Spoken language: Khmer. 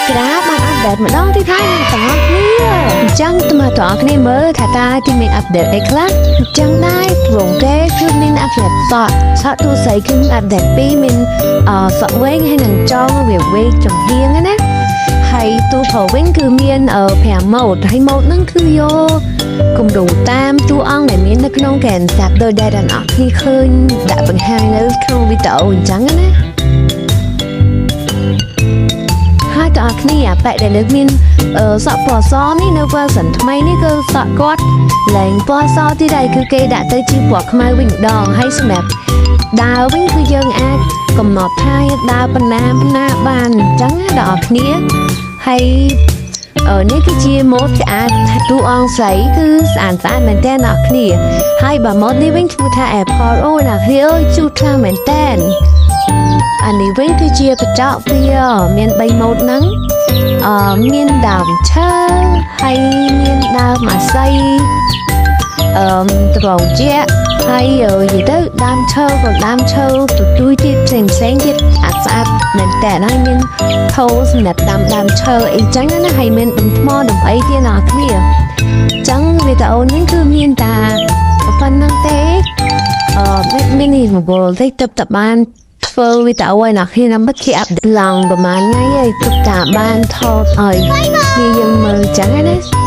ក្រាបបានអាប់ដេតម្ដងទីថ្ងៃនឹងទាំងអស់គ្នាអញ្ចឹងតើមកទាំងអស់គ្នាមើលថាតើទីមានអាប់ដេតអីខ្លះអញ្ចឹងដែររងទេគឺមានអាប់ដេតសក់ទូស័យគឺអាប់ដេត2មានសក់វែងហើយនឹងចងវាវែងចំហៀងណាហើយទូប្រវិញគឺមាន5ម៉ូដហើយម៉ូដហ្នឹងគឺយកគំរូតាមតួអង្គដែលមាននៅក្នុងកែនសាប់ដោយដែលអ្នកនរគ្នាឃើញដាក់បង្ហាញនៅក្នុងវីដេអូអញ្ចឹងណាហើយតើអ្នកគ្នាបែរដែលលើកមានសក់ពណ៌សនេះនៅ version ថ្មីនេះគឺសក់គាត់ឡើងពណ៌សទីដែរគឺគេដាក់ទៅជាពណ៌ខ្មៅវិញម្ដងហើយសម្រាប់ដើរវិញគឺយើងអាចកំណត់ថាដើរបណ្ណាបានអញ្ចឹងដល់អ្នកគ្នាហើយនេះគឺជាម៉ូដស្អាតតួអង្គស្រីគឺស្អាតមែនតើអ្នកគ្នាហើយបើម៉ូដនេះវិញឈ្មោះថា Apple អូអ្នកគ្នាអើយជូតខ្លាំងមែនតើអានេះវិញគឺជាកញ្ចក់វាមាន3ម៉ូដហ្នឹងមានដើមឈើហើយមានដើមអាស័យត្រង់ជាហើយនិយាយទៅដើមឈើក៏ដើមឈើទួយទៀតផ្សេងទៀតស្អាតមែនតើហើយមានថូសម្រាប់ដើមឈើអីចឹងណាហើយមានដុំថ្មដុំអីទៀតអ្នកគ្នាចឹងវីដេអូនេះគឺមានតែប៉ុណ្្នឹងទេមាននេះមកបលទៅតបានធ្វើវីដេអូឲ្យអ្នកគ្នាដើម្បីគេអាប់ដេតឡើងប្រហែលថ្ងៃហើយទុកតាបានថតឲ្យគ្នាយើងមើលចឹងណា